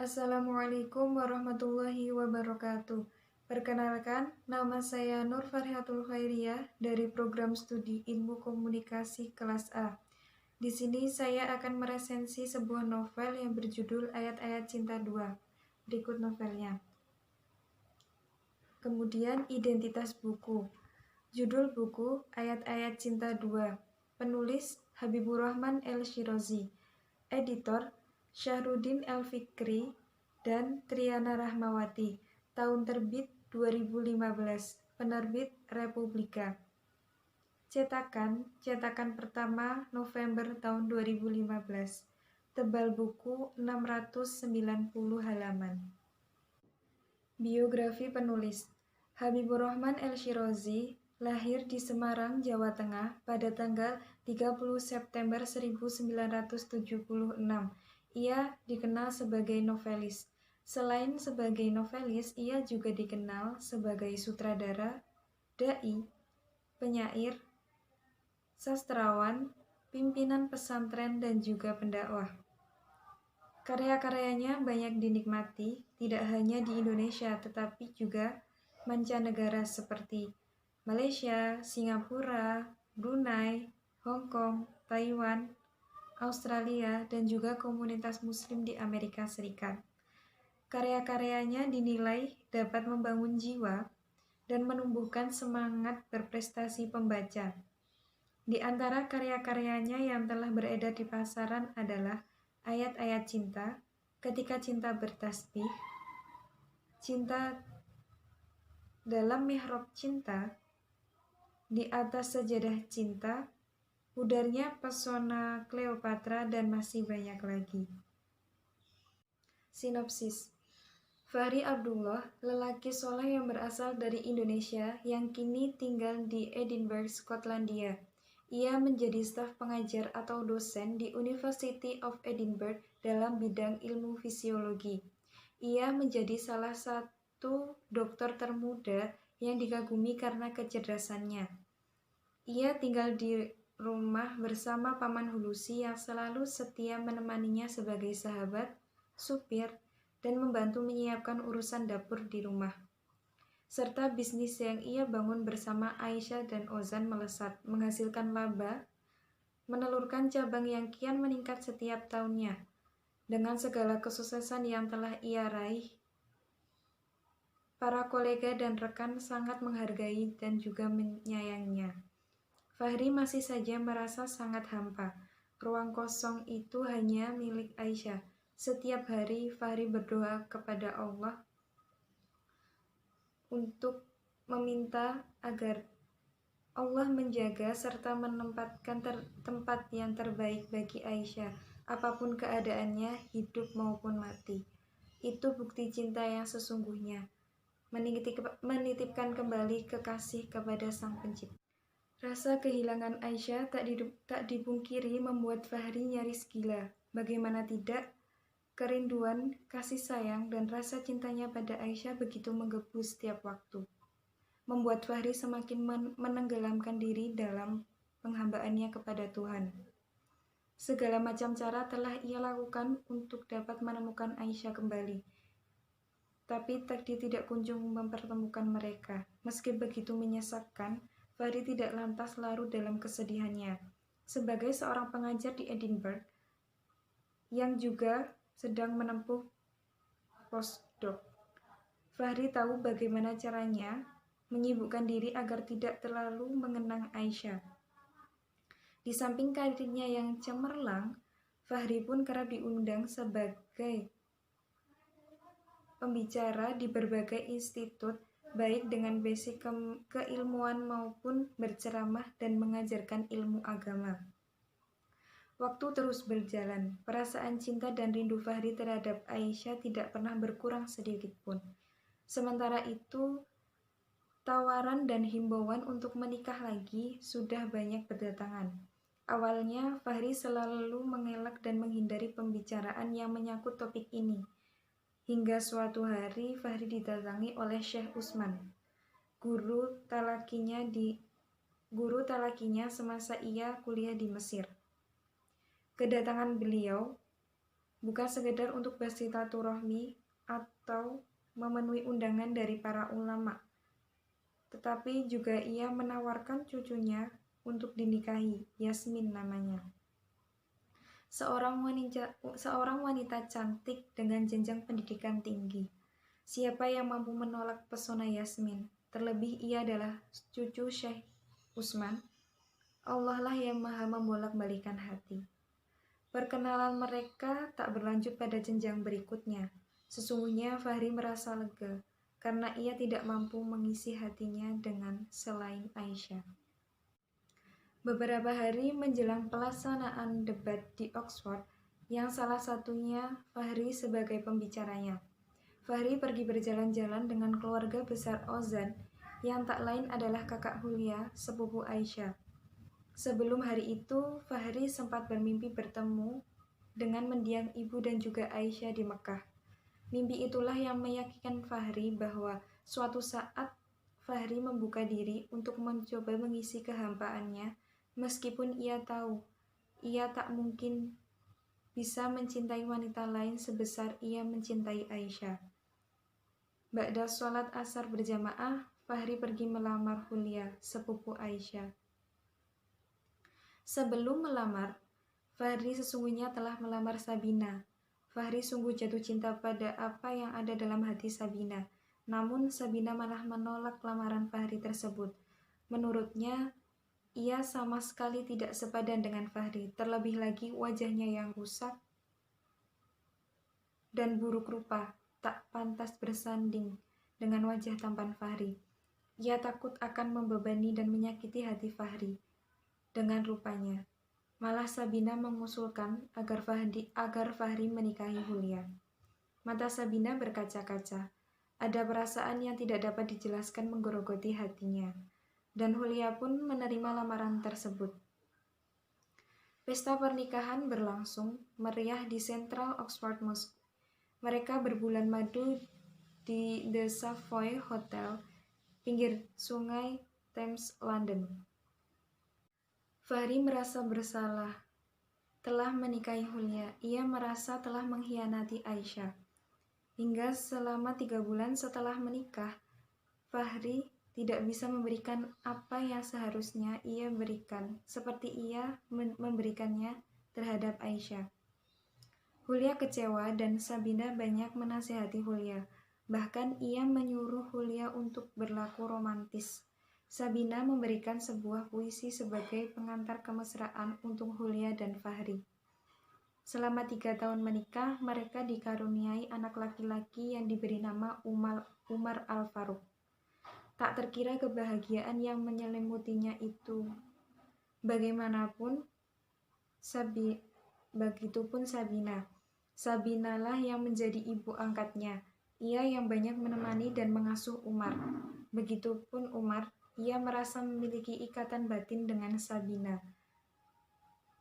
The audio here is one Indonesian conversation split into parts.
Assalamualaikum warahmatullahi wabarakatuh. Perkenalkan, nama saya Nur Farhatul Khairiyah dari program studi Ilmu Komunikasi kelas A. Di sini saya akan meresensi sebuah novel yang berjudul Ayat-Ayat Cinta 2. Berikut novelnya. Kemudian identitas buku. Judul buku Ayat-Ayat Cinta 2. Penulis Habibur Rahman El-Shirazi. Editor Syahruddin El-Fikri dan Triana Rahmawati. Tahun terbit 2015. Penerbit Republika. Cetakan pertama November tahun 2015. Tebal buku 690 halaman. Biografi penulis. Habibur Rahman El-Shirazi lahir di Semarang, Jawa Tengah pada tanggal 30 September 1976. Ia dikenal sebagai novelis. Selain sebagai novelis, ia juga dikenal sebagai sutradara, dai, penyair, sastrawan, pimpinan pesantren, dan juga pendakwah. Karya-karyanya banyak dinikmati, tidak hanya di Indonesia, tetapi juga mancanegara seperti Malaysia, Singapura, Brunei, Hong Kong, Taiwan, Australia, dan juga komunitas Muslim di Amerika Serikat. Karya-karyanya dinilai dapat membangun jiwa dan menumbuhkan semangat berprestasi pembaca. Di antara karya-karyanya yang telah beredar di pasaran adalah Ayat-Ayat Cinta, Ketika Cinta Bertasbih, Cinta Dalam Mihrab Cinta, Di Atas Sajadah Cinta, Pudarnya Pesona Cleopatra, dan masih banyak lagi. Sinopsis. Fahri Abdullah, lelaki soleh yang berasal dari Indonesia yang kini tinggal di Edinburgh, Skotlandia. Ia menjadi staf pengajar atau dosen di University of Edinburgh dalam bidang ilmu fisiologi. Ia menjadi salah satu dokter termuda yang dikagumi karena kecerdasannya. Ia tinggal di rumah bersama Paman Hulusi yang selalu setia menemaninya sebagai sahabat, supir, dan membantu menyiapkan urusan dapur di rumah. Serta bisnis yang ia bangun bersama Aisyah dan Ozan melesat, menghasilkan laba, menelurkan cabang yang kian meningkat setiap tahunnya. Dengan segala kesuksesan yang telah ia raih, para kolega dan rekan sangat menghargai dan juga menyayanginya. Fahri masih saja merasa sangat hampa. Ruang kosong itu hanya milik Aisyah. Setiap hari Fahri berdoa kepada Allah untuk meminta agar Allah menjaga serta menempatkan tempat yang terbaik bagi Aisyah, apapun keadaannya, hidup maupun mati. Itu bukti cinta yang sesungguhnya, menitipkan kembali kekasih kepada Sang Pencipta. Rasa kehilangan Aisyah tak dipungkiri membuat Fahri nyaris gila. Bagaimana tidak? Kerinduan, kasih sayang, dan rasa cintanya pada Aisyah begitu menggebu setiap waktu, membuat Fahri semakin menenggelamkan diri dalam penghambaannya kepada Tuhan. Segala macam cara telah ia lakukan untuk dapat menemukan Aisyah kembali, tapi takdir tidak kunjung mempertemukan mereka. Meski begitu menyesakkan, Fahri tidak lantas larut dalam kesedihannya. Sebagai seorang pengajar di Edinburgh yang juga sedang menempuh postdoc, Fahri tahu bagaimana caranya menyibukkan diri agar tidak terlalu mengenang Aisyah. Di samping karirnya yang cemerlang, Fahri pun kerap diundang sebagai pembicara di berbagai institut, baik dengan basic keilmuan maupun berceramah dan mengajarkan ilmu agama. Waktu terus berjalan, perasaan cinta dan rindu Fahri terhadap Aisyah tidak pernah berkurang sedikit pun. Sementara itu, tawaran dan himbauan untuk menikah lagi sudah banyak berdatangan. Awalnya, Fahri selalu mengelak dan menghindari pembicaraan yang menyangkut topik ini. Hingga suatu hari, Fahri didatangi oleh Syekh Usman, guru talakinya semasa ia kuliah di Mesir. Kedatangan beliau bukan sekedar untuk bersilaturahmi atau memenuhi undangan dari para ulama, tetapi juga ia menawarkan cucunya untuk dinikahi, Yasmin namanya. Seorang wanita cantik dengan jenjang pendidikan tinggi. Siapa yang mampu menolak pesona Yasmin? Terlebih ia adalah cucu Syekh Utsman. Allah lah yang maha membolak-balikan hati. Perkenalan mereka tak berlanjut pada jenjang berikutnya. Sesungguhnya Fahri merasa lega, karena ia tidak mampu mengisi hatinya dengan selain Aisyah. Beberapa hari menjelang pelaksanaan debat di Oxford, yang salah satunya Fahri sebagai pembicaranya. Fahri pergi berjalan-jalan dengan keluarga besar Ozan, yang tak lain adalah kakak Hulia, sepupu Aisyah. Sebelum hari itu, Fahri sempat bermimpi bertemu dengan mendiang ibu dan juga Aisyah di Mekah. Mimpi itulah yang meyakinkan Fahri bahwa suatu saat Fahri membuka diri untuk mencoba mengisi kehampaannya, meskipun ia tahu ia tak mungkin bisa mencintai wanita lain sebesar ia mencintai Aisyah. Ba'da sholat asar berjamaah, Fahri pergi melamar Hulia, sepupu Aisyah. Sebelum melamar, Fahri sesungguhnya telah melamar Sabina. Fahri sungguh jatuh cinta pada apa yang ada dalam hati Sabina. Namun Sabina malah menolak lamaran Fahri tersebut. Menurutnya, ia sama sekali tidak sepadan dengan Fahri. Terlebih lagi wajahnya yang rusak dan buruk rupa, tak pantas bersanding dengan wajah tampan Fahri. Ia takut akan membebani dan menyakiti hati Fahri dengan rupanya. Malah Sabina mengusulkan agar Fahri menikahi Hulia. Mata Sabina berkaca-kaca. Ada perasaan yang tidak dapat dijelaskan menggerogoti hatinya. Dan Hulia pun menerima lamaran tersebut. Pesta pernikahan berlangsung meriah di Central Oxford Mosque. Mereka berbulan madu di The Savoy Hotel, pinggir sungai Thames, London. Fahri merasa bersalah telah menikahi Hulia. Ia merasa telah mengkhianati Aisyah. Hingga selama 3 bulan setelah menikah, Fahri tidak bisa memberikan apa yang seharusnya ia berikan, seperti ia memberikannya terhadap Aisyah. Hulia kecewa dan Sabina banyak menasihati Hulia. Bahkan ia menyuruh Hulia untuk berlaku romantis. Sabina memberikan sebuah puisi sebagai pengantar kemesraan untuk Hulia dan Fahri. Selama 3 tahun menikah, mereka dikaruniai anak laki-laki yang diberi nama Umar Al-Faruq. Tak terkira kebahagiaan yang menyelimutinya itu. Begitupun Sabina. Sabinalah yang menjadi ibu angkatnya. Ia yang banyak menemani dan mengasuh Umar. Begitupun Umar. Ia merasa memiliki ikatan batin dengan Sabina.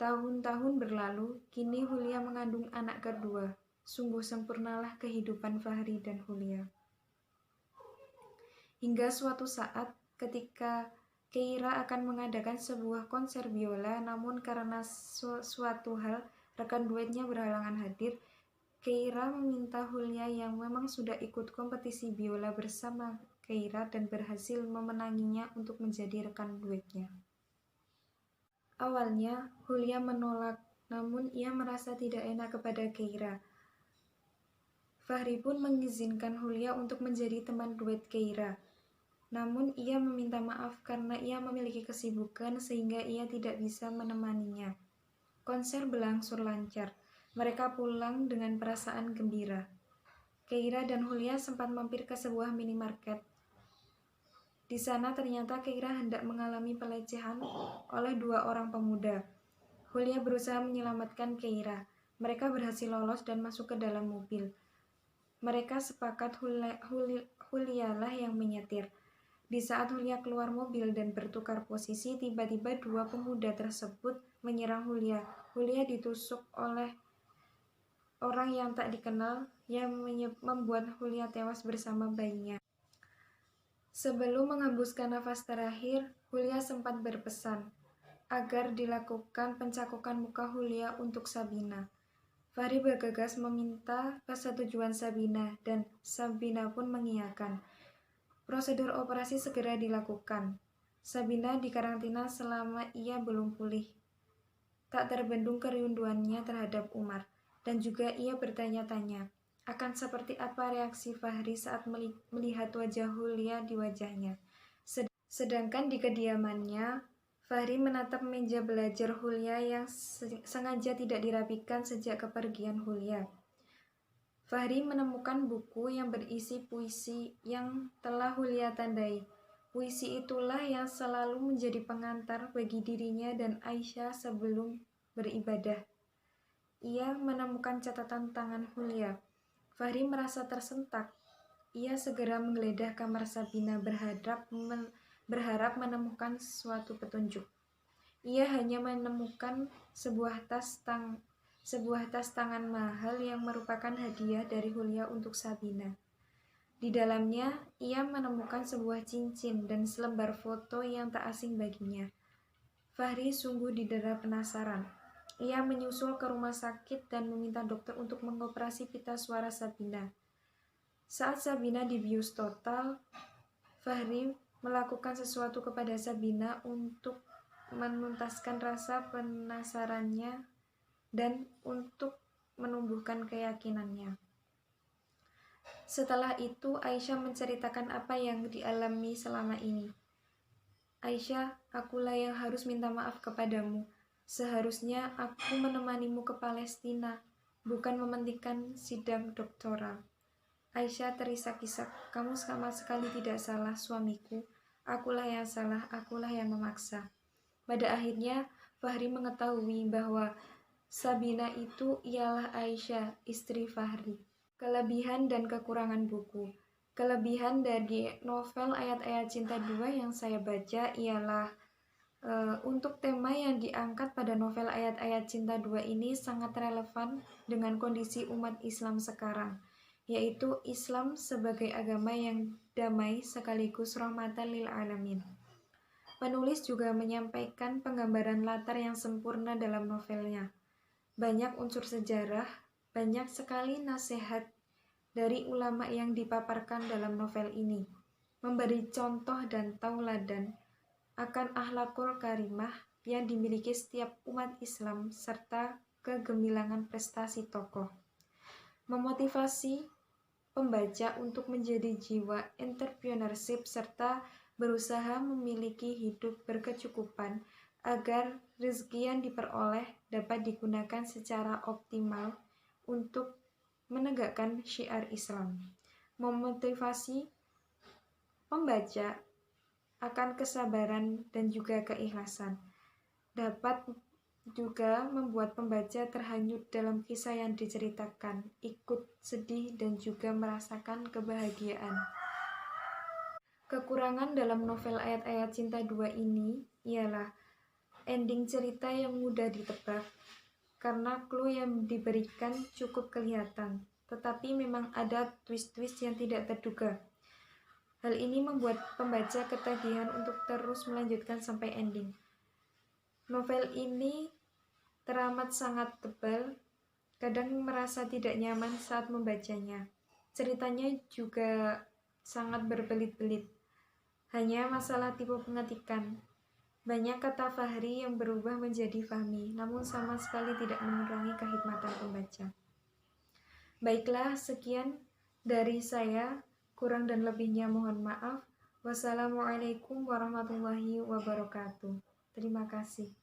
Tahun-tahun berlalu, kini Hulia mengandung anak kedua. Sungguh sempurnalah kehidupan Fahri dan Hulia. Hingga suatu saat, ketika Keira akan mengadakan sebuah konser biola, namun karena suatu hal, rekan duetnya berhalangan hadir, Keira meminta Hulia yang memang sudah ikut kompetisi biola bersama Keira dan berhasil memenanginya untuk menjadi rekan duetnya. Awalnya, Hulia menolak, namun ia merasa tidak enak kepada Keira. Fahri pun mengizinkan Hulia untuk menjadi teman duet Keira. Namun ia meminta maaf karena ia memiliki kesibukan sehingga ia tidak bisa menemaninya. Konser berlangsung lancar. Mereka pulang dengan perasaan gembira. Keira dan Hulia sempat mampir ke sebuah minimarket. Di sana ternyata Keira hendak mengalami pelecehan oleh 2 orang pemuda. Hulia berusaha menyelamatkan Keira. Mereka berhasil lolos dan masuk ke dalam mobil. Mereka sepakat Hulialah yang menyetir. Di saat Hulia keluar mobil dan bertukar posisi, tiba-tiba 2 pemuda tersebut menyerang Hulia. Hulia ditusuk oleh orang yang tak dikenal yang membuat Hulia tewas bersama bayinya. Sebelum menghembuskan nafas terakhir, Hulia sempat berpesan agar dilakukan pencakokan muka Hulia untuk Sabina. Fahri bergegas meminta persetujuan Sabina dan Sabina pun mengiyakan. Prosedur operasi segera dilakukan. Sabina dikarantina selama ia belum pulih. Tak terbendung kerinduannya terhadap Umar, dan juga ia bertanya-tanya akan seperti apa reaksi Fahri saat melihat wajah Hulia di wajahnya. Sedangkan di kediamannya, Fahri menatap meja belajar Hulia yang sengaja tidak dirapikan sejak kepergian Hulia. Fahri menemukan buku yang berisi puisi yang telah Hulia tandai. Puisi itulah yang selalu menjadi pengantar bagi dirinya dan Aisyah sebelum beribadah. Ia menemukan catatan tangan Hulia. Fahri merasa tersentak. Ia segera menggeledah kamar Sabina berharap menemukan suatu petunjuk. Ia hanya menemukan sebuah tas tangan mahal yang merupakan hadiah dari Hulia untuk Sabina. Di dalamnya, ia menemukan sebuah cincin dan selembar foto yang tak asing baginya. Fahri sungguh didera penasaran. Ia menyusul ke rumah sakit dan meminta dokter untuk mengoperasi pita suara Sabina. Saat Sabina dibius total, Fahri melakukan sesuatu kepada Sabina untuk menuntaskan rasa penasarannya dan untuk menumbuhkan keyakinannya. Setelah itu, Aisyah menceritakan apa yang dialami selama ini. Aisyah, akulah yang harus minta maaf kepadamu. Seharusnya aku menemanimu ke Palestina, bukan mementingkan sidang doktoral. Aisyah terisak-isak, kamu sama sekali tidak salah, suamiku. Akulah yang salah, akulah yang memaksa. Pada akhirnya, Fahri mengetahui bahwa Sabina itu ialah Aisyah, istri Fahri. Kelebihan dan kekurangan buku. Kelebihan dari novel Ayat-Ayat Cinta 2 yang saya baca ialah untuk tema yang diangkat pada novel Ayat-Ayat Cinta 2 ini sangat relevan dengan kondisi umat Islam sekarang, yaitu Islam sebagai agama yang damai sekaligus rahmatan lil alamin. Penulis juga menyampaikan penggambaran latar yang sempurna dalam novelnya. Banyak unsur sejarah, banyak sekali nasihat dari ulama yang dipaparkan dalam novel ini, memberi contoh dan tauladan akan akhlakul karimah yang dimiliki setiap umat Islam serta kegemilangan prestasi tokoh. Memotivasi pembaca untuk menjadi jiwa entrepreneurship serta berusaha memiliki hidup berkecukupan agar rezeki yang diperoleh dapat digunakan secara optimal untuk menegakkan syiar Islam. Memotivasi pembaca akan kesabaran dan juga keikhlasan. Dapat juga membuat pembaca terhanyut dalam kisah yang diceritakan, ikut sedih dan juga merasakan kebahagiaan. Kekurangan dalam novel Ayat-Ayat Cinta 2 ini ialah ending cerita yang mudah ditebak karena clue yang diberikan cukup kelihatan, tetapi memang ada twist-twist yang tidak terduga. Hal ini membuat pembaca ketagihan untuk terus melanjutkan sampai ending. Novel ini teramat sangat tebal, kadang merasa tidak nyaman saat membacanya. Ceritanya juga sangat berbelit-belit. Hanya masalah tipe pengetikan. Banyak kata Fahri yang berubah menjadi Fahmi, namun sama sekali tidak mengurangi kehikmatan pembaca. Baiklah, sekian dari saya. Kurang dan lebihnya mohon maaf. Wassalamualaikum warahmatullahi wabarakatuh. Terima kasih.